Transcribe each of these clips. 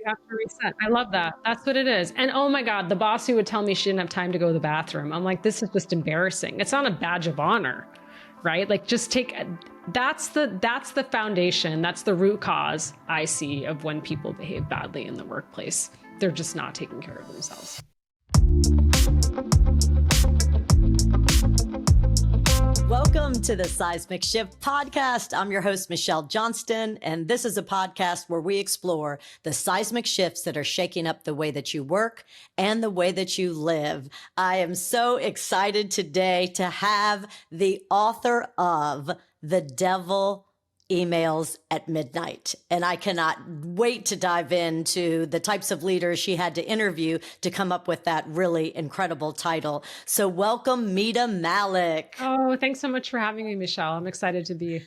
have to reset. I love that. That's what it is. And oh my God, the boss who would tell me she didn't have time to go to the bathroom. I'm like, this is just embarrassing. It's not a badge of honor, right? Like just that's the foundation. That's the root cause I see of when people behave badly in the workplace. They're just not taking care of themselves. Welcome to the Seismic Shift podcast. I'm your host, Michelle Johnston, and this is a podcast where we explore the seismic shifts that are shaking up the way that you work and the way that you live. I am so excited today to have the author of The Devil Emails at Midnight. And I cannot wait to dive into the types of leaders she had to interview to come up with that really incredible title. So welcome, Mita Mallick. Oh, thanks so much for having me, Michelle. I'm excited to be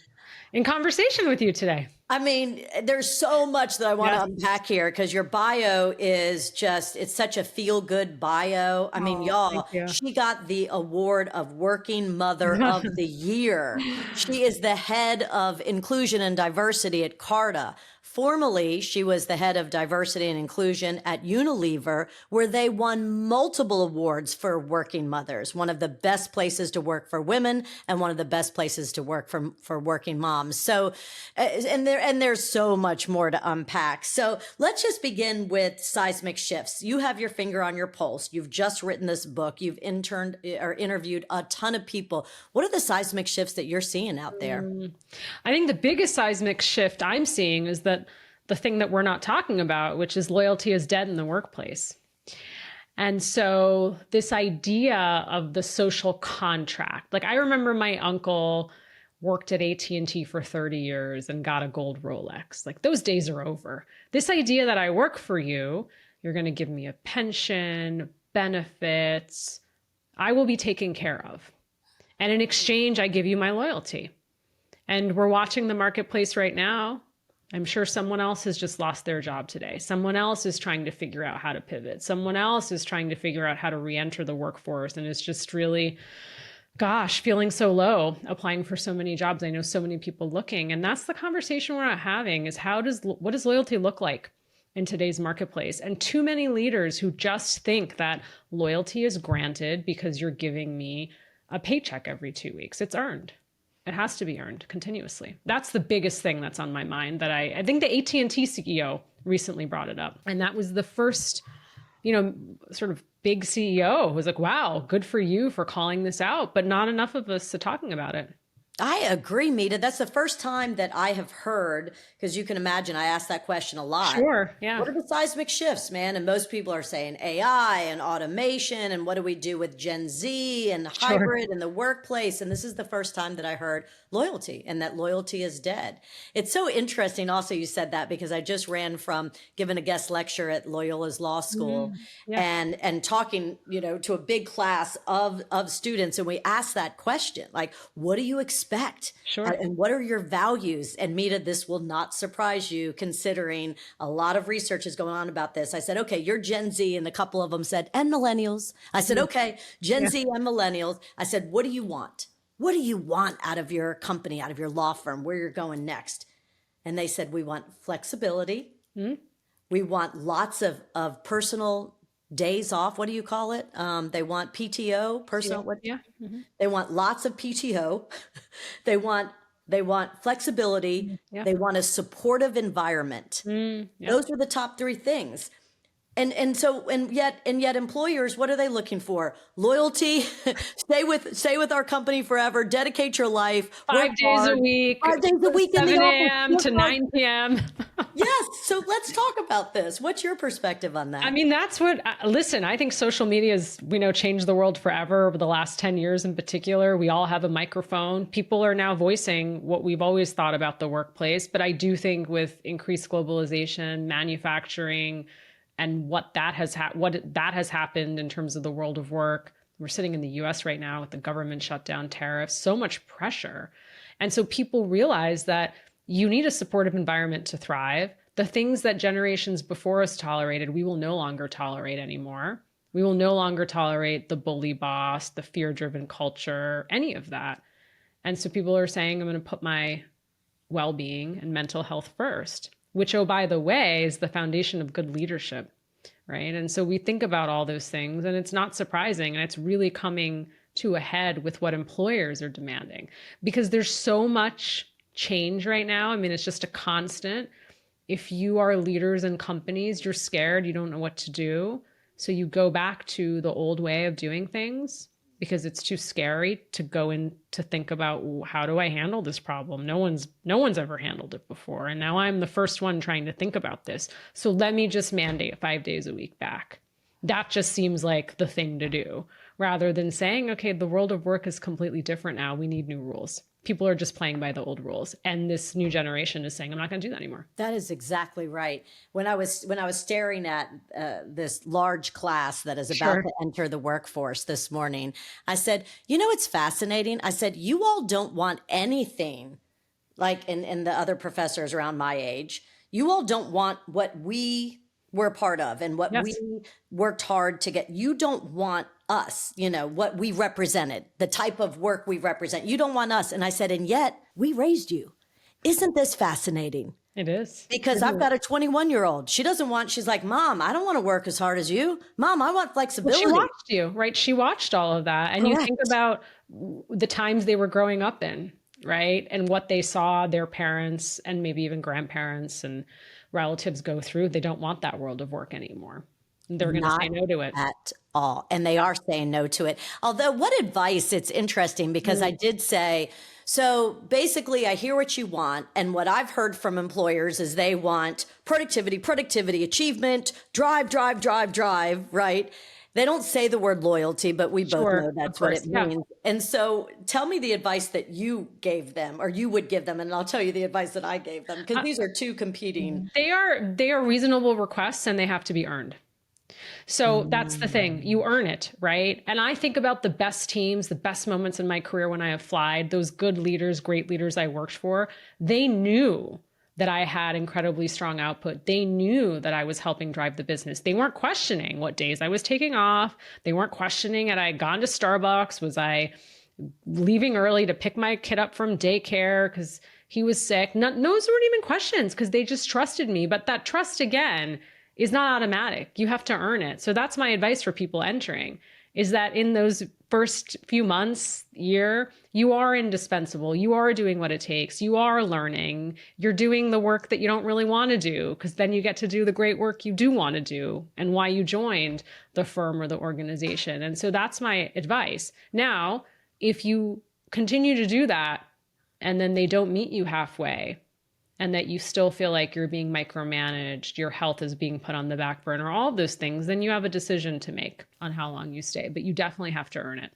in conversation with you today. I mean, there's so much that I want to unpack here because your bio is just, it's such a feel-good bio. I mean, y'all, she got the award of Working Mother of the Year. She is the head of inclusion and diversity at CARTA. Formerly, she was the head of diversity and inclusion at Unilever, where they won multiple awards for working mothers, one of the best places to work for women and one of the best places to work for working moms. So, and there's so much more to unpack. So let's just begin with seismic shifts. You have your finger on your pulse. You've just written this book. You've interviewed a ton of people. What are the seismic shifts that you're seeing out there? I think the biggest seismic shift I'm seeing is that the thing that we're not talking about, which is loyalty is dead in the workplace. And so this idea of the social contract, like I remember my uncle worked at AT&T for 30 years and got a gold Rolex. Like those days are over. This idea that I work for you, you're going to give me a pension, benefits, I will be taken care of. And in exchange, I give you my loyalty. And we're watching the marketplace right now. I'm sure someone else has just lost their job today. Someone else is trying to figure out how to pivot. Someone else is trying to figure out how to re-enter the workforce. And it's just really, gosh, feeling so low, applying for so many jobs. I know so many people looking. And that's the conversation we're not having is what does loyalty look like in today's marketplace? And too many leaders who just think that loyalty is granted because you're giving me a paycheck every 2 weeks. It's earned. It has to be earned continuously. That's the biggest thing that's on my mind that I think the AT&T CEO recently brought it up. And that was the first, sort of big CEO who was like, wow, good for you for calling this out, but not enough of us are talking about it. I agree, Mita. That's the first time that I have heard, because you can imagine I ask that question a lot. Sure, yeah. What are the seismic shifts, man? And most people are saying AI and automation and what do we do with Gen Z and hybrid in the workplace? And this is the first time that I heard loyalty and that loyalty is dead. It's so interesting also you said that because I just ran from giving a guest lecture at Loyola's Law School and talking, to a big class of students. And we asked that question, like, what do you expect? Sure. And what are your values? And Mita, this will not surprise you considering a lot of research is going on about this. I said, okay, you're Gen Z. And a couple of them said, and millennials. I said, okay, Gen Z and millennials. I said, what do you want? What do you want out of your company, out of your law firm, where you're going next? And they said, we want flexibility. We want lots of personal days off. What do you call it? They want PTO, personal. They want lots of PTO. They want flexibility. They want a supportive environment. Those are the top three things. And yet employers, what are they looking for? Loyalty, stay with our company forever, dedicate your life. 5 days a week. 5 days a week in the 7 office. a.m. to 9 p.m. Yes. So let's talk about this. What's your perspective on that? I mean, that's what, listen, I think social media has, changed the world forever over the last 10 years in particular. We all have a microphone. People are now voicing what we've always thought about the workplace. But I do think with increased globalization, manufacturing, and what that has happened in terms of the world of work. We're sitting in the US right now with the government shutdown, tariffs, so much pressure. And so people realize that you need a supportive environment to thrive. The things that generations before us tolerated, we will no longer tolerate anymore. We will no longer tolerate the bully boss, the fear-driven culture, any of that. And so people are saying, I'm going to put my well-being and mental health first. which, oh, by the way, is the foundation of good leadership, right? And so we think about all those things, and it's not surprising, and it's really coming to a head with what employers are demanding, because there's so much change right now. I mean, it's just a constant. If you are leaders in companies, you're scared, you don't know what to do. So you go back to the old way of doing things because it's too scary to go in to think about, how do I handle this problem? No one's ever handled it before. And now I'm the first one trying to think about this. So let me just mandate 5 days a week back. That just seems like the thing to do, rather than saying, okay, the world of work is completely different now. We need new rules. People are just playing by the old rules. And this new generation is saying, I'm not going to do that anymore. That is exactly right. When I was staring at this large class that is about to enter the workforce this morning, I said, you know, it's fascinating. I said, you all don't want anything like in the other professors around my age. You all don't want what we were part of and what we worked hard to get. You don't want us, you know, what we represented, the type of work we represent. You don't want us. And I said, and yet we raised you. Isn't this fascinating? It is. Because I've got a 21-year-old. She's like, Mom, I don't want to work as hard as you. Mom, I want flexibility. Well, she watched you, right? She watched all of that. And Correct. You think about the times they were growing up in, right? And what they saw their parents and maybe even grandparents and relatives go through. They don't want that world of work anymore. They're going to say no to it. At all. And they are saying no to it. Although what advice, it's interesting because I did say, so basically I hear what you want. And what I've heard from employers is they want productivity, achievement, drive, right? They don't say the word loyalty, but we both know that's what it means. And so tell me the advice that you gave them or you would give them. And I'll tell you the advice that I gave them because these are two competing. They are reasonable requests and they have to be earned. So that's the thing. You earn it, right? And I think about the best teams, the best moments in my career when I applied, those good leaders, great leaders I worked for, they knew that I had incredibly strong output. They knew that I was helping drive the business. They weren't questioning what days I was taking off. They weren't questioning had I gone to Starbucks? Was I leaving early to pick my kid up from daycare because he was sick? Those weren't even questions because they just trusted me. But that trust, again, is not automatic. You have to earn it. So that's my advice for people entering, is that in those first few months, year, you are indispensable. You are doing what it takes. You are learning. You're doing the work that you don't really want to do, because then you get to do the great work you do want to do and why you joined the firm or the organization. And so that's my advice. Now, if you continue to do that and then they don't meet you halfway, and that you still feel like you're being micromanaged, your health is being put on the back burner, all of those things, then you have a decision to make on how long you stay. But you definitely have to earn it.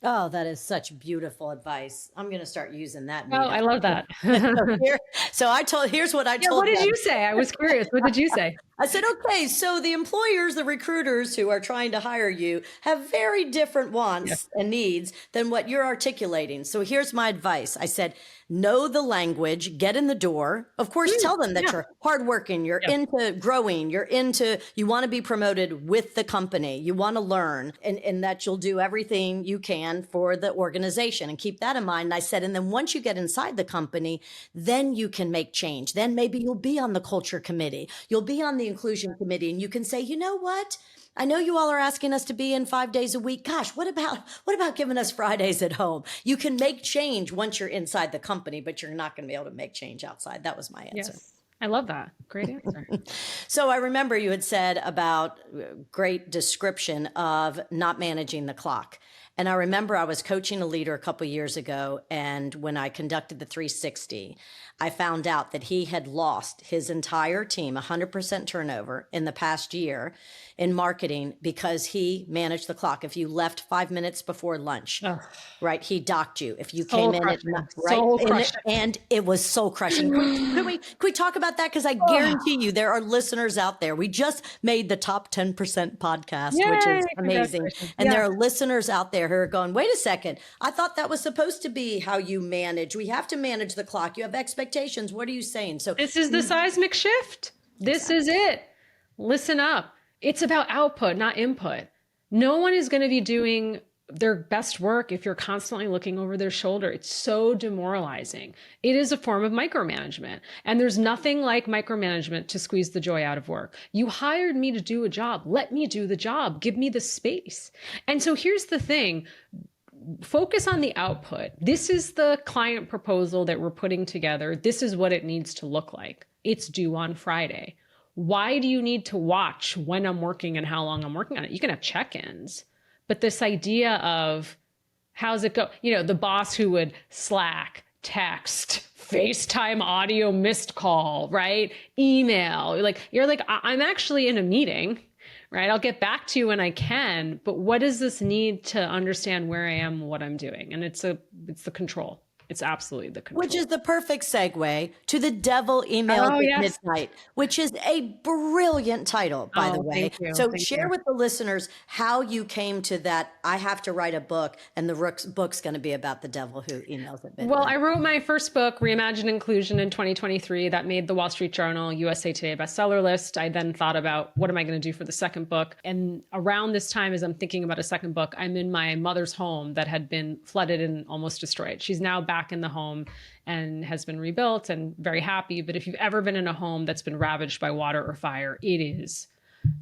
Oh, that is such beautiful advice. I'm going to start using that. Oh, I love that. Here's what I told What did them. you say? I was curious. What did you say? I said, okay, so the employers, the recruiters who are trying to hire you have very different wants and needs than what you're articulating. So here's my advice. I said, know the language, get in the door. Of course, tell them that you're hardworking, you're into growing, you want to be promoted with the company, you want to learn, and that you'll do everything you can for the organization, and keep that in mind. And I said, and then once you get inside the company, then you can make change. Then maybe you'll be on the culture committee, you'll be on the inclusion committee, and you can say, you know what? I know you all are asking us to be in 5 days a week. Gosh, what about giving us Fridays at home? You can make change once you're inside the company, but you're not going to be able to make change outside. That was my answer. Yes. I love that. Great answer. So I remember you had said about great description of not managing the clock. And I remember I was coaching a leader a couple of years ago, and when I conducted the 360, I found out that he had lost his entire team, 100% turnover in the past year in marketing because he managed the clock. If you left 5 minutes before lunch, right, he docked you. If you came in at right, and it was soul crushing. Can we talk about that? Because I guarantee you there are listeners out there. We just made the top 10% podcast, which is amazing. And there are listeners out there who are going, wait a second, I thought that was supposed to be how you manage. We have to manage the clock. You have expectations. What are you saying? So this is the seismic shift. This is it. Listen up. It's about output, not input. No one is going to be doing their best work if you're constantly looking over their shoulder. It's so demoralizing. It is a form of micromanagement. And there's nothing like micromanagement to squeeze the joy out of work. You hired me to do a job. Let me do the job. Give me the space. And so here's the thing. Focus on the output. This is the client proposal that we're putting together. This is what it needs to look like. It's due on Friday. Why do you need to watch when I'm working and how long I'm working on it? You can have check-ins. But this idea of how's it go? You know, the boss who would Slack, text, FaceTime audio, missed call, right? Email. Like, you're like, I'm actually in a meeting, right? I'll get back to you when I can. But what does this need to understand where I am, what I'm doing? And it's the control. It's absolutely the control. Which is the perfect segue to The Devil Emailed at Midnight, which is a brilliant title, by the way. Thank you. So share with the listeners how you came to that. I have to write a book, and the book's going to be about the devil who emails at midnight. Well, I wrote my first book, Reimagining Inclusion, in 2023. That made the Wall Street Journal USA Today bestseller list. I then thought about what am I going to do for the second book? And around this time, as I'm thinking about a second book, I'm in my mother's home that had been flooded and almost destroyed. She's now back in the home and has been rebuilt and very happy. But if you've ever been in a home that's been ravaged by water or fire, it is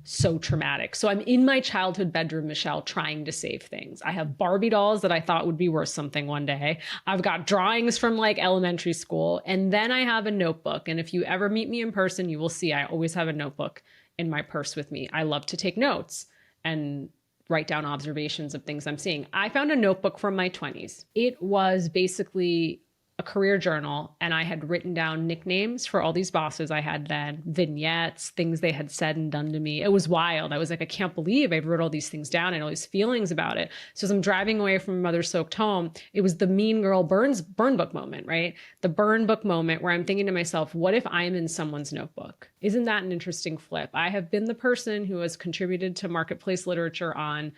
so traumatic. So I'm in my childhood bedroom, Michelle, trying to save things. I have Barbie dolls that I thought would be worth something one day. I've got drawings from like elementary school. And then I have a notebook. And if you ever meet me in person, you will see I always have a notebook in my purse with me. I love to take notes and write down observations of things I'm seeing. I found a notebook from my 20s. It was basically a career journal, and I had written down nicknames for all these bosses I had then, vignettes, things they had said and done to me. It was wild. I was like, I can't believe I wrote all these things down and all these feelings about it. So as I'm driving away from my mother's soaked home, it was the Mean Girl burn book moment, right? The burn book moment where I'm thinking to myself, what if I'm in someone's notebook? Isn't that an interesting flip? I have been the person who has contributed to marketplace literature on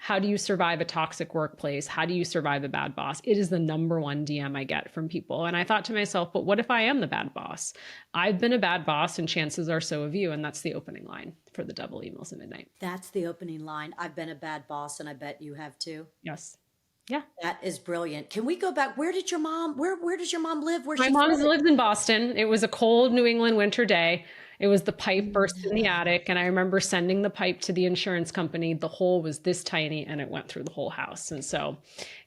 how do you survive a toxic workplace? How do you survive a bad boss? It is the number one DM I get from people. And I thought to myself, but what if I am the bad boss? I've been a bad boss and chances are so have you. And that's the opening line for The Devil Emails at Midnight. That's the opening line. I've been a bad boss and I bet you have too. Yes. Yeah. That is brilliant. Can we go back? Where does your mom live? My mom lives in Boston. It was a cold New England winter day. It was the pipe burst in the attic. And I remember sending the pipe to the insurance company. The hole was this tiny and it went through the whole house. And so,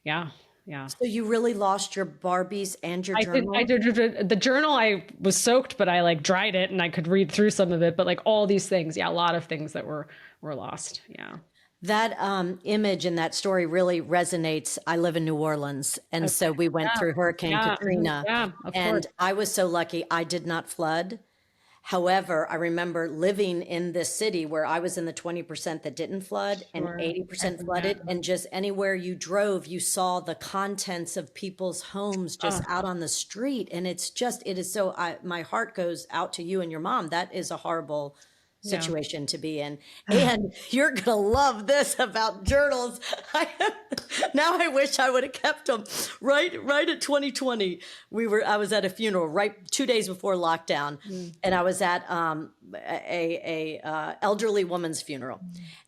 yeah. So you really lost your Barbies and your journal? I did. The journal, I was soaked, but I like dried it and I could read through some of it. But like all these things, a lot of things that were lost. Yeah. That image and that story really resonates. I live in New Orleans. And so we went through Hurricane Katrina. Yeah, of and course. I was so lucky I did not flood. However, I remember living in this city where I was in the 20% that didn't flood and 80% flooded. And just anywhere you drove, you saw the contents of people's homes just out on the street. And it is so, my heart goes out to you and your mom. That is a horrible situation to be in. And you're going to love this about journals. Now I wish I would have kept them right at 2020. I was at a funeral right 2 days before lockdown. And I was at a elderly woman's funeral,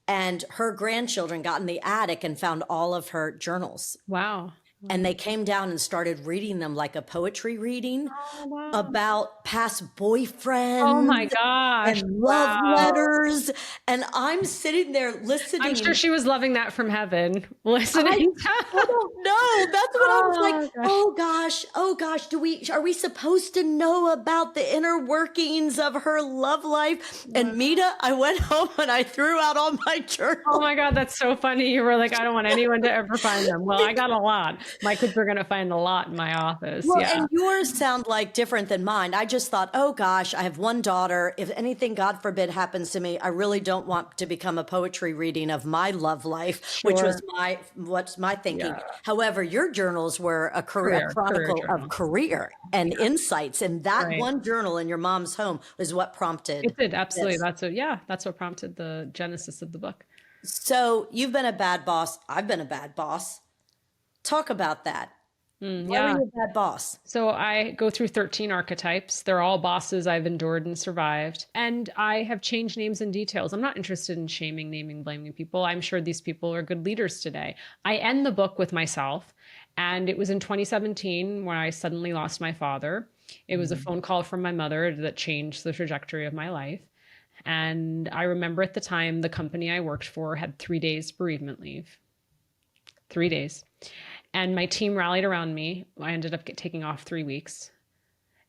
and her grandchildren got in the attic and found all of her journals. Wow. And they came down and started reading them like a poetry reading about past boyfriends. Oh my gosh. And love letters. And I'm sitting there listening. I'm sure she was loving that from heaven, listening. I don't know. That's what I was like. Oh gosh. Are we supposed to know about the inner workings of her love life? And Mita, I went home and I threw out all my journals. Oh my God, that's so funny. You were like, I don't want anyone to ever find them. Well, I got a lot. My kids are going to find a lot in my office. Well, and yours sound like different than mine. I just thought, oh gosh, I have one daughter. If anything, God forbid, happens to me, I really don't want to become a poetry reading of my love life, which was what's my thinking. Yeah. However, your journals were a chronicle of career and insights. And that one journal in your mom's home was what prompted. It did. Absolutely. That's what prompted the genesis of the book. So you've been a bad boss. I've been a bad boss. Talk about that. Why were Yeah. you a bad boss? So I go through 13 archetypes. They're all bosses I've endured and survived. And I have changed names and details. I'm not interested in shaming, naming, blaming people. I'm sure these people are good leaders today. I end the book with myself. And it was in 2017 when I suddenly lost my father. It was a phone call from my mother that changed the trajectory of my life. And I remember at the time, the company I worked for had 3 days bereavement leave. 3 days. And my team rallied around me. I ended up taking off 3 weeks.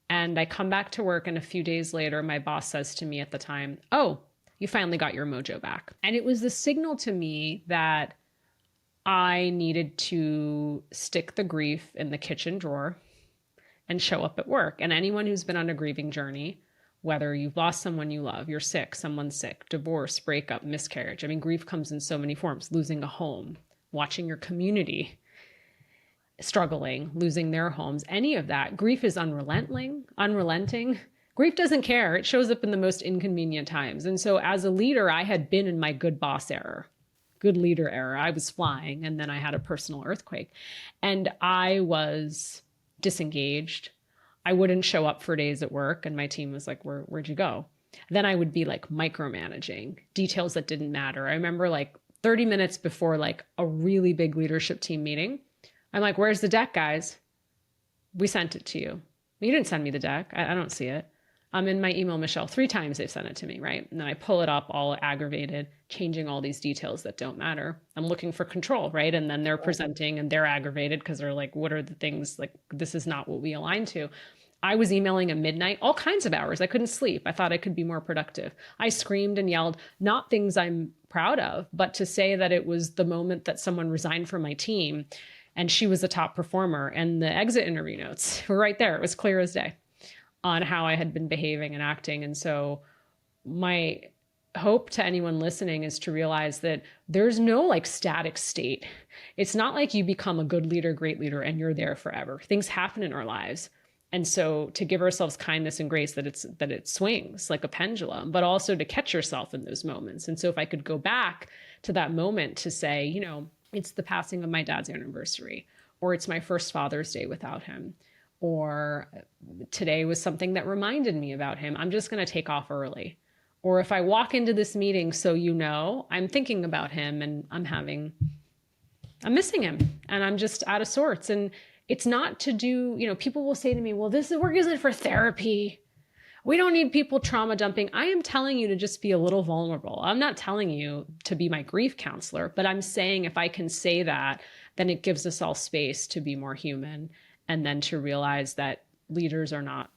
And I come back to work, and a few days later, my boss says to me at the time, "Oh, you finally got your mojo back." And it was the signal to me that I needed to stick the grief in the kitchen drawer and show up at work. And anyone who's been on a grieving journey, whether you've lost someone you love, you're sick, someone's sick, divorce, breakup, miscarriage. I mean, grief comes in so many forms: losing a home, watching your community struggling, losing their homes, any of that. Grief is unrelenting. Grief doesn't care. It shows up in the most inconvenient times. And so as a leader, I had been in my good boss era, good leader era. I was flying, and then I had a personal earthquake, and I was disengaged. I wouldn't show up for days at work, and my team was like, where'd you go? Then I would be like micromanaging details that didn't matter. I remember like 30 minutes before like a really big leadership team meeting, I'm like, "Where's the deck, guys? We sent it to you." "You didn't send me the deck. I don't see it." I'm in my email, Michelle. 3 times they've sent it to me, right? And then I pull it up all aggravated, changing all these details that don't matter. I'm looking for control, right? And then they're presenting and they're aggravated because they're like, what are the things, like, this is not what we align to. I was emailing at midnight, all kinds of hours. I couldn't sleep. I thought I could be more productive. I screamed and yelled, not things I'm proud of, but to say that it was the moment that someone resigned from my team and she was a top performer. And the exit interview notes were right there. It was clear as day on how I had been behaving and acting. And so my hope to anyone listening is to realize that there's no like static state. It's not like you become a good leader, great leader, and you're there forever. Things happen in our lives. And so to give ourselves kindness and grace that it swings like a pendulum, but also to catch yourself in those moments. And so if I could go back to that moment to say, you know, it's the passing of my dad's anniversary, or it's my first Father's Day without him, or today was something that reminded me about him, I'm just going to take off early. Or if I walk into this meeting, so you know, I'm thinking about him and I'm missing him and I'm just out of sorts. And it's not to do, you know, people will say to me, well, this work isn't for therapy. We don't need people trauma dumping. I am telling you to just be a little vulnerable. I'm not telling you to be my grief counselor, but I'm saying if I can say that, then it gives us all space to be more human, and then to realize that leaders are not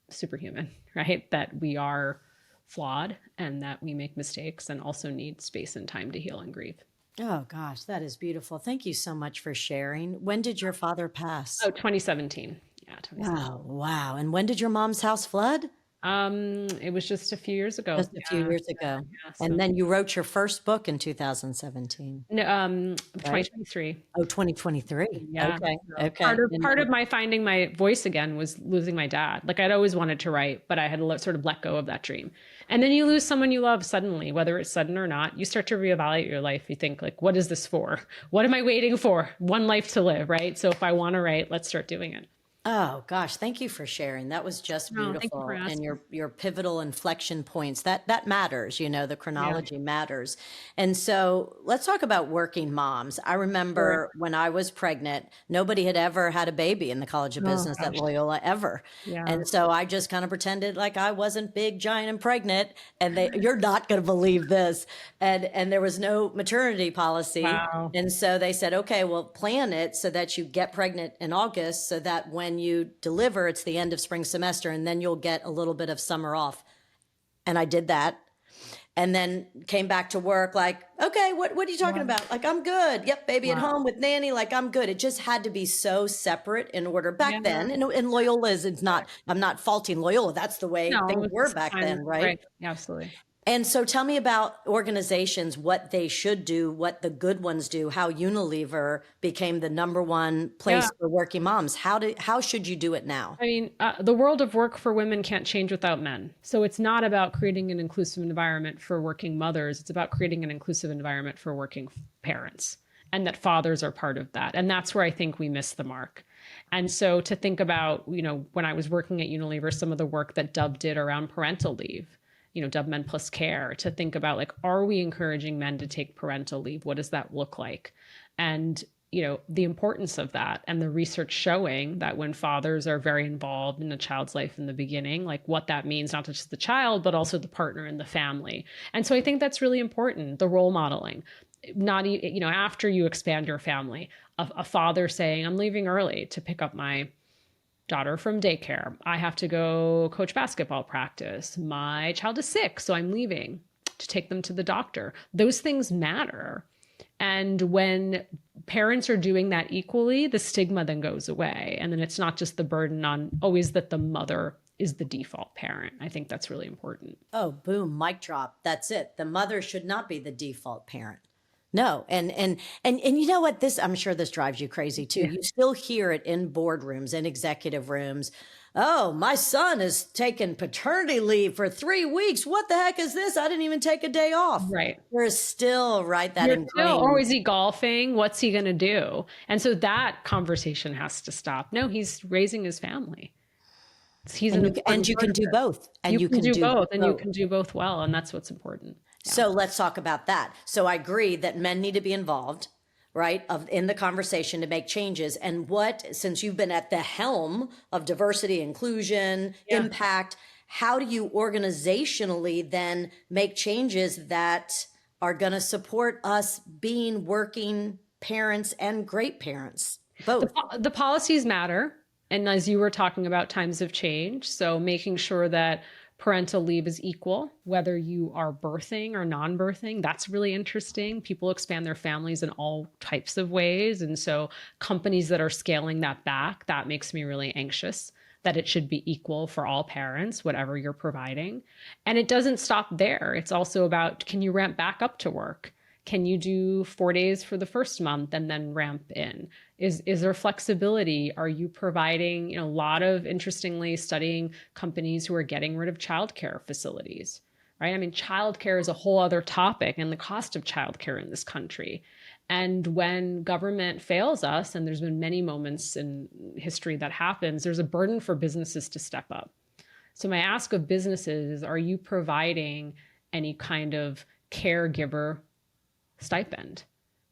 superhuman, right? That we are flawed and that we make mistakes and also need space and time to heal and grieve. Oh gosh, that is beautiful. Thank you so much for sharing. When did your father pass? Oh, 2017. Yeah, 2017. Oh, wow. And when did your mom's house flood? It was just a few years ago. Just a few years ago. And then you wrote your first book in 2017. No, Right? 2023. Oh, 2023. Yeah. Okay. So Okay. part of my finding my voice again was losing my dad. Like I'd always wanted to write, but I had sort of let go of that dream. And then you lose someone you love suddenly, whether it's sudden or not. You start to reevaluate your life. You think like, what is this for? What am I waiting for? One life to live, right? So if I want to write, let's start doing it. Oh gosh, thank you for sharing. That was just No, thank you beautiful. for And asking. your pivotal inflection points, that matters, you know, the chronology matters. And so let's talk about working moms. I Sure. remember when I was pregnant, nobody had ever had a baby in the College of Oh Business at gosh. Loyola ever. Yeah. And so I just kind of pretended like I wasn't big, giant, and pregnant. And you're not going to believe this. And there was no maternity policy. Wow. And so they said, okay, well, plan it so that you get pregnant in August so that when you deliver, it's the end of spring semester and then you'll get a little bit of summer off. And I did that. And then came back to work like, okay, what are you talking Wow. about? Like, I'm good. Yep, baby at Wow. home with nanny. Like, I'm good. It just had to be so separate in order back Yeah. then. And Loyola it's not, I'm not faulting Loyola. That's the way No, it things was were just back time, then, right? right? Absolutely. And so tell me about organizations, what they should do, what the good ones do, how Unilever became the number one place Yeah. for working moms. How should you do it now? I mean, the world of work for women can't change without men. So it's not about creating an inclusive environment for working mothers. It's about creating an inclusive environment for working parents, and that fathers are part of that. And that's where I think we miss the mark. And so to think about, when I was working at Unilever, some of the work that Dove did around parental leave, Dove Men Plus Care, to think about like, are we encouraging men to take parental leave? What does that look like? And the importance of that, and the research showing that when fathers are very involved in a child's life in the beginning, like what that means, not just the child, but also the partner and the family. And so I think that's really important, the role modeling. Not, after you expand your family, a father saying, I'm leaving early to pick up my daughter from daycare. I have to go coach basketball practice. My child is sick, so I'm leaving to take them to the doctor. Those things matter. And when parents are doing that equally, the stigma then goes away. And then it's not just the burden on always that the mother is the default parent. I think that's really important. Oh, boom, mic drop. That's it. The mother should not be the default parent. No. And you know what? I'm sure this drives you crazy too. Yeah. You still hear it in boardrooms and executive rooms. Oh, my son is taking paternity leave for 3 weeks. What the heck is this? I didn't even take a day off. Right. There is still, right, that ingrained. Or is he golfing? What's he going to do? And so that conversation has to stop. No, he's raising his family. And you can do both. And you can do both. And you can do both well. And that's what's important. Yeah. So let's talk about that. So I agree that men need to be involved, right, in the conversation to make changes. And since you've been at the helm of diversity, inclusion, impact, how do you organizationally then make changes that are going to support us being working parents and great parents, both? The policies matter. And as you were talking about, times of change. So making sure that parental leave is equal, whether you are birthing or non-birthing. That's really interesting. People expand their families in all types of ways. And so companies that are scaling that back, that makes me really anxious, that it should be equal for all parents, whatever you're providing. And it doesn't stop there. It's also about, can you ramp back up to work? Can you do 4 days for the first month and then ramp in? Is there flexibility? Are you providing, a lot of, interestingly, studying companies who are getting rid of childcare facilities, right? I mean, childcare is a whole other topic, and the cost of childcare in this country. And when government fails us, and there's been many moments in history that happens, there's a burden for businesses to step up. So my ask of businesses is, are you providing any kind of caregiver stipend?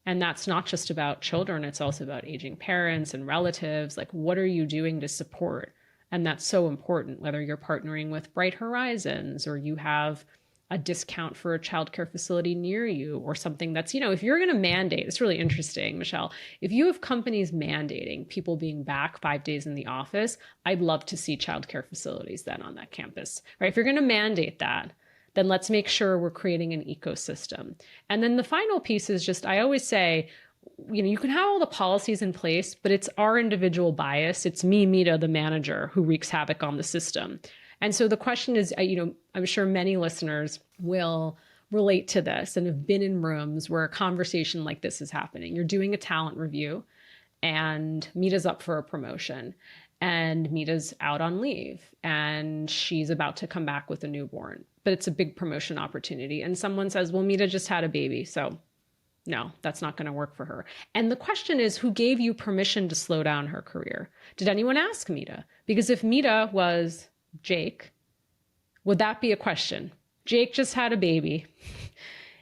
And that's not just about children, it's also about aging parents and relatives. Like, what are you doing to support? And that's so important, whether you're partnering with Bright Horizons or you have a discount for a childcare facility near you, or something that's, if you're going to mandate, it's really interesting, Michelle, if you have companies mandating people being back 5 days in the office, I'd love to see childcare facilities then on that campus, right? If you're going to mandate that, then let's make sure we're creating an ecosystem. And then the final piece is just, I always say, you can have all the policies in place, but it's our individual bias. It's me, Mita, the manager, who wreaks havoc on the system. And so the question is, I'm sure many listeners will relate to this and have been in rooms where a conversation like this is happening. You're doing a talent review and Mita's up for a promotion. And Mita's out on leave and she's about to come back with a newborn, but it's a big promotion opportunity. And someone says, well, Mita just had a baby, so no, that's not going to work for her. And the question is, who gave you permission to slow down her career? Did anyone ask Mita? Because if Mita was Jake, would that be a question? Jake just had a baby.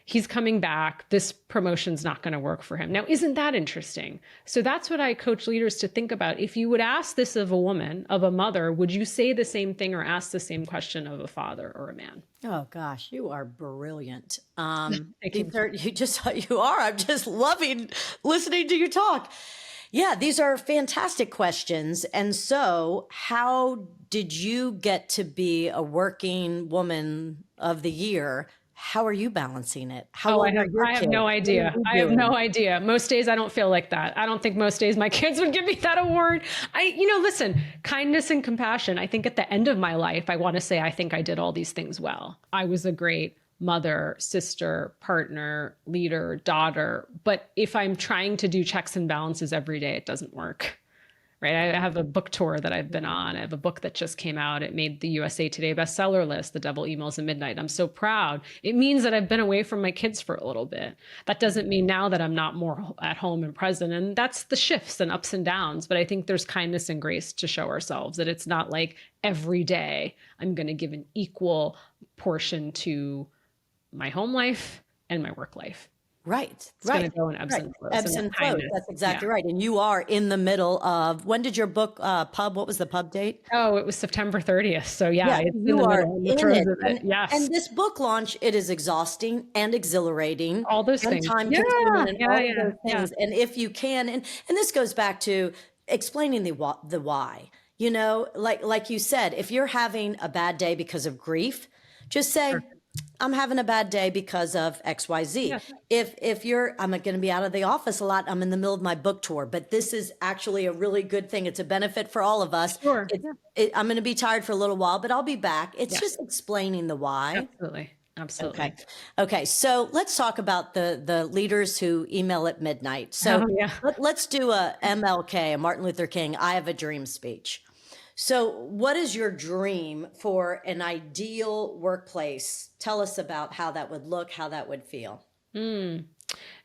He's coming back. This promotion's not going to work for him. Now, isn't that interesting? So that's what I coach leaders to think about. If you would ask this of a woman, of a mother, would you say the same thing or ask the same question of a father or a man? Oh gosh, you are brilliant. You are. I'm just loving listening to you talk. Yeah, these are fantastic questions. And so how did you get to be a working woman of the year? How are you balancing it? I have no idea. I have no idea. Most days I don't feel like that. I don't think most days my kids would give me that award. Listen, kindness and compassion. I think at the end of my life, I want to say, I think I did all these things well. I was a great mother, sister, partner, leader, daughter. But if I'm trying to do checks and balances every day, it doesn't work. right? I have a book tour that I've been on. I have a book that just came out. It made the USA Today bestseller list, The Devil Emails at Midnight. I'm so proud. It means that I've been away from my kids for a little bit. That doesn't mean now that I'm not more at home and present. And that's the shifts and ups and downs. But I think there's kindness and grace to show ourselves that it's not like every day I'm going to give an equal portion to my home life and my work life. Right. It's going to go in ebbs and flows. Ebbs and flows. That's exactly right. And you are in the middle of, when did your book what was the pub date? Oh, it was September 30th. So yeah, it's you in are the in it. it. Yes. And this book launch, it is exhausting and exhilarating. All those and things. Time consuming and all of those things. Yeah. And if you can, and this goes back to explaining the why, you know, like you said, if you're having a bad day because of grief, just say, sure, I'm having a bad day because of XYZ. Yeah. If I'm going to be out of the office a lot, I'm in the middle of my book tour, but this is actually a really good thing. It's a benefit for all of us. Sure. I'm going to be tired for a little while, but I'll be back. It's just explaining the why. Absolutely. Okay. So let's talk about the leaders who email at midnight. So let's do a MLK, a Martin Luther King, I have a dream speech. So what is your dream for an ideal workplace? Tell us about how that would look, how that would feel.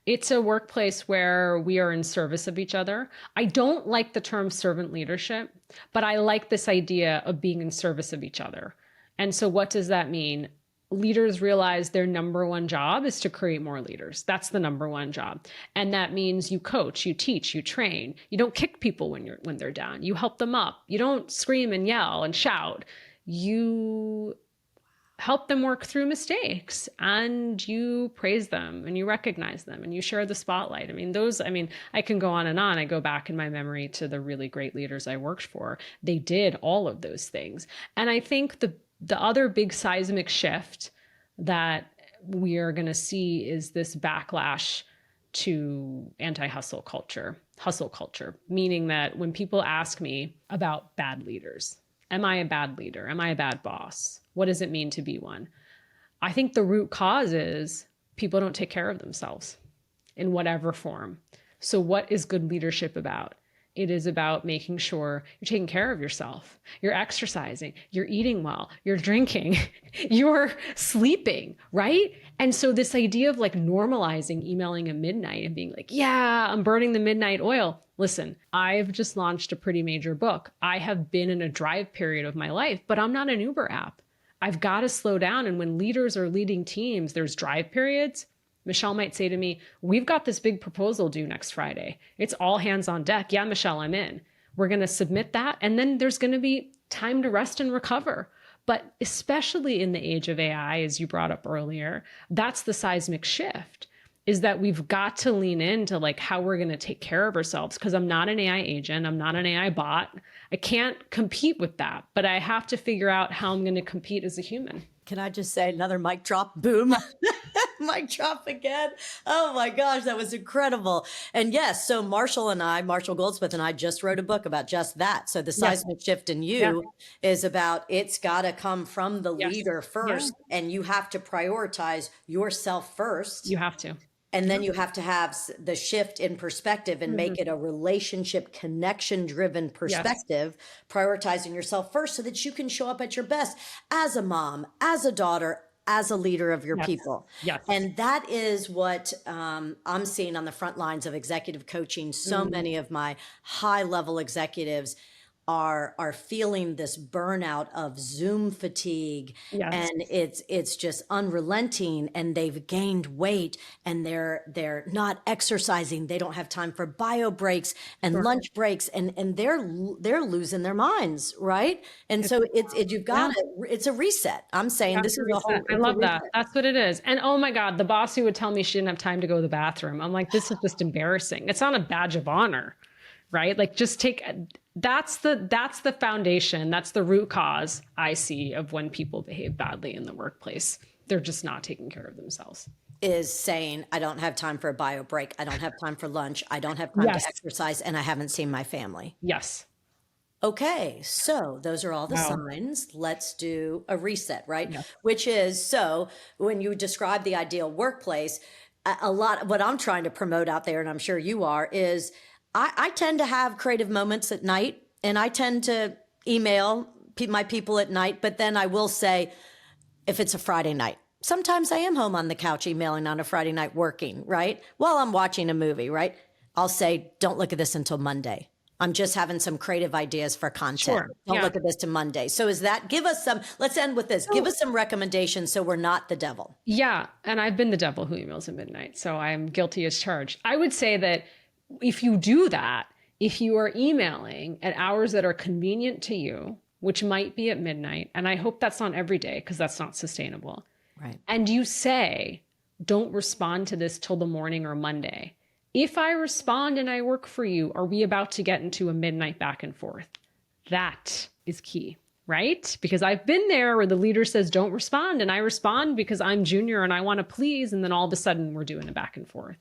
It's a workplace where we are in service of each other. I don't like the term servant leadership, but I like this idea of being in service of each other. And so what does that mean? Leaders realize their number one job is to create more leaders. That's the number one job. And that means you coach, you teach, you train. You don't kick people when they're down. You help them up. You don't scream and yell and shout. You help them work through mistakes, and you praise them and you recognize them and you share the spotlight. I can go on and on. I go back in my memory to the really great leaders I worked for. They did all of those things. And I think the other big seismic shift that we are going to see is this backlash to anti-hustle culture, meaning that when people ask me about bad leaders, am I a bad leader? Am I a bad boss? What does it mean to be one? I think the root cause is people don't take care of themselves in whatever form. So what is good leadership about? It is about making sure you're taking care of yourself. You're exercising, you're eating well, you're drinking, you're sleeping, right? And so this idea of like normalizing emailing at midnight and being like, yeah, I'm burning the midnight oil. Listen, I've just launched a pretty major book. I have been in a drive period of my life, but I'm not an Uber app. I've got to slow down. And when leaders are leading teams, there's drive periods. Michelle might say to me, we've got this big proposal due next Friday. It's all hands on deck. Yeah, Michelle, I'm in. We're going to submit that. And then there's going to be time to rest and recover. But especially in the age of AI, as you brought up earlier, that's the seismic shift, is that we've got to lean into like how we're going to take care of ourselves. Because I'm not an AI agent. I'm not an AI bot. I can't compete with that. But I have to figure out how I'm going to compete as a human. Can I just say another mic drop? Boom. Mic drop again. Oh my gosh, that was incredible. And yes, so Marshall Goldsmith and I just wrote a book about just that. So the seismic shift in you is about, it's got to come from the leader first, and you have to prioritize yourself first. You have to. And then you have to have the shift in perspective and make it a relationship connection driven perspective, prioritizing yourself first so that you can show up at your best as a mom, as a daughter, as a leader of your people. Yes. And that is what I'm seeing on the front lines of executive coaching. So many of my high level executives are feeling this burnout of Zoom fatigue, and it's just unrelenting, and they've gained weight, and they're not exercising. They don't have time for bio breaks and lunch breaks, and they're losing their minds, right? And so it's a reset. I'm saying this is a whole. I love that. That's what it is. And oh my God, the boss who would tell me she didn't have time to go to the bathroom. I'm like, this is just embarrassing. It's not a badge of honor, right? Like just that's the foundation. That's the root cause I see of when people behave badly in the workplace. They're just not taking care of themselves. Is saying, I don't have time for a bio break. I don't have time for lunch. I don't have time to exercise, and I haven't seen my family. Yes. Okay. So those are all the signs. Let's do a reset, right? Yeah. Which is, so when you describe the ideal workplace, a lot of what I'm trying to promote out there, and I'm sure you are, is I tend to have creative moments at night, and I tend to email my people at night, but then I will say, if it's a Friday night, sometimes I am home on the couch emailing on a Friday night working, right? While I'm watching a movie, right? I'll say, don't look at this until Monday. I'm just having some creative ideas for content. Sure. Don't look at this to Monday. So give us some, let's end with this. Give us some recommendations so we're not the devil. Yeah. And I've been the devil who emails at midnight. So I'm guilty as charged. I would say that if you do that, if you are emailing at hours that are convenient to you, which might be at midnight, and I hope that's not every day because that's not sustainable. Right. And you say, don't respond to this till the morning or Monday. If I respond and I work for you, are we about to get into a midnight back and forth? That is key, right? Because I've been there where the leader says, don't respond. And I respond because I'm junior and I want to please. And then all of a sudden we're doing a back and forth.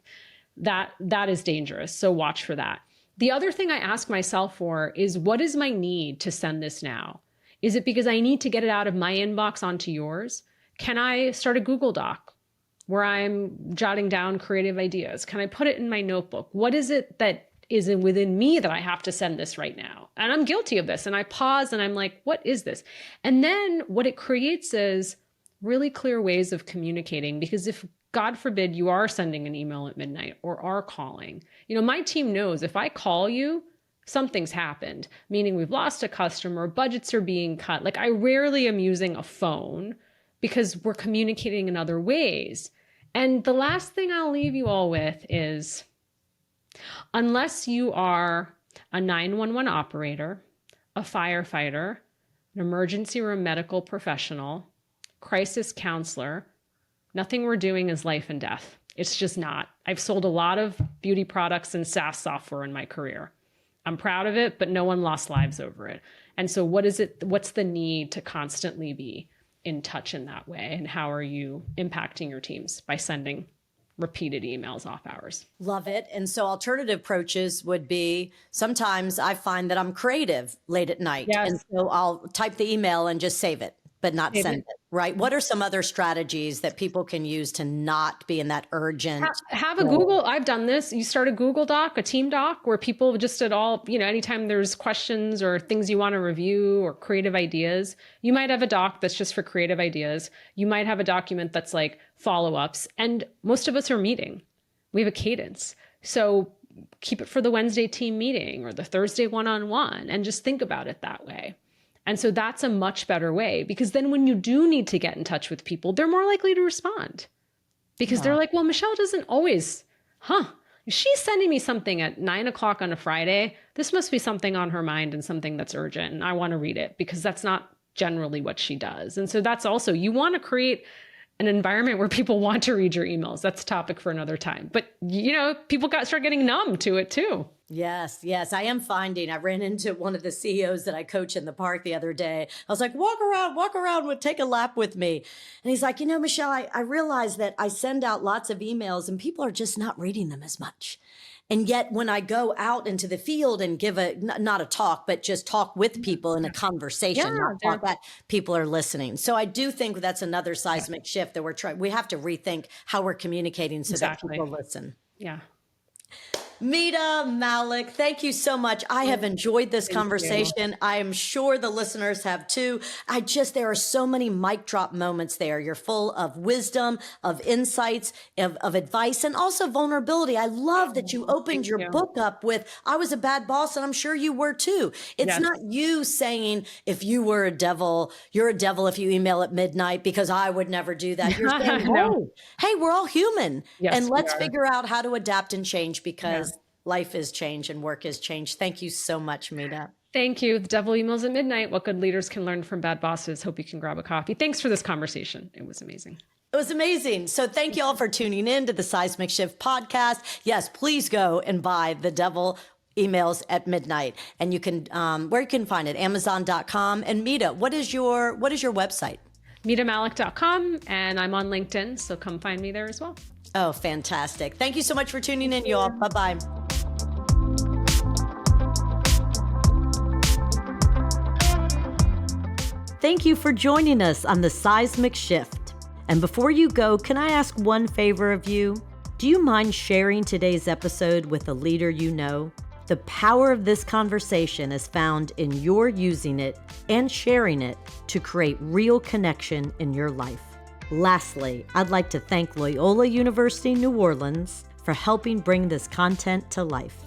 That is dangerous. So watch for that. The other thing I ask myself for is, what is my need to send this now? Is it because I need to get it out of my inbox onto yours? Can I start a Google Doc where I'm jotting down creative ideas? Can I put it in my notebook? What is it that is within me that I have to send this right now? And I'm guilty of this. And I pause and I'm like, what is this? And then what it creates is really clear ways of communicating. Because if, God forbid, you are sending an email at midnight or are calling, my team knows if I call you, something's happened, meaning we've lost a customer, budgets are being cut. Like, I rarely am using a phone because we're communicating in other ways. And the last thing I'll leave you all with is, unless you are a 911 operator, a firefighter, an emergency room medical professional, crisis counselor, nothing we're doing is life and death. It's just not. I've sold a lot of beauty products and SaaS software in my career. I'm proud of it, but no one lost lives over it. And so what's the need to constantly be in touch in that way? And how are you impacting your teams by sending repeated emails off hours? Love it. And so alternative approaches would be, sometimes I find that I'm creative late at night. Yes. And so I'll type the email and just save it, but not send it. Right. What are some other strategies that people can use to not be in that urgent? Have a Google. I've done this. You start a Google Doc, a team doc, where people just at all, anytime there's questions or things you want to review or creative ideas, you might have a doc that's just for creative ideas. You might have a document that's like follow-ups. And most of us are meeting. We have a cadence. So keep it for the Wednesday team meeting or the Thursday one-on-one, and just think about it that way. And so that's a much better way, because then when you do need to get in touch with people, they're more likely to respond, because they're like, well, Michelle doesn't always, if she's sending me something at 9:00 on a Friday, this must be something on her mind and something that's urgent. And I want to read it, because that's not generally what she does. And so that's also, you want to create an environment where people want to read your emails. That's a topic for another time. But, people start getting numb to it too. Yes. I am finding, I ran into one of the CEOs that I coach in the park the other day. I was like, walk around, take a lap with me. And he's like, Michelle, I realize that I send out lots of emails and people are just not reading them as much. And yet when I go out into the field and give not a talk, but just talk with people in a conversation, not talk that, people are listening. So I do think that's another seismic shift that we have to rethink how we're communicating so that people listen. Yeah. Mita Mallick, thank you so much. I have enjoyed this conversation. I am sure the listeners have too. There are so many mic drop moments there. You're full of wisdom, of insights, of advice, and also vulnerability. I love that you opened your book up with, I was a bad boss, and I'm sure you were too. It's not you saying, if you were a devil, you're a devil if you email at midnight, because I would never do that. You're saying, hey, we're all human. And let's figure out how to adapt and change, because life is change and work is change. Thank you so much, Mita. Thank you. The devil emails at midnight. What good leaders can learn from bad bosses. Hope you can grab a coffee. Thanks for this conversation. It was amazing. It was amazing. So thank you all for tuning in to the Seismic Shift podcast. Yes, please go and buy The Devil Emails at Midnight. And you can, where you can find it, Amazon.com. And Mita, what is your website? MitaMallick.com. And I'm on LinkedIn, so come find me there as well. Oh, fantastic. Thank you so much for tuning in, y'all. Bye-bye. Thank you for joining us on the Seismic Shift. And before you go, can I ask one favor of you? Do you mind sharing today's episode with a leader you know? The power of this conversation is found in your using it and sharing it to create real connection in your life. Lastly, I'd like to thank Loyola University New Orleans for helping bring this content to life.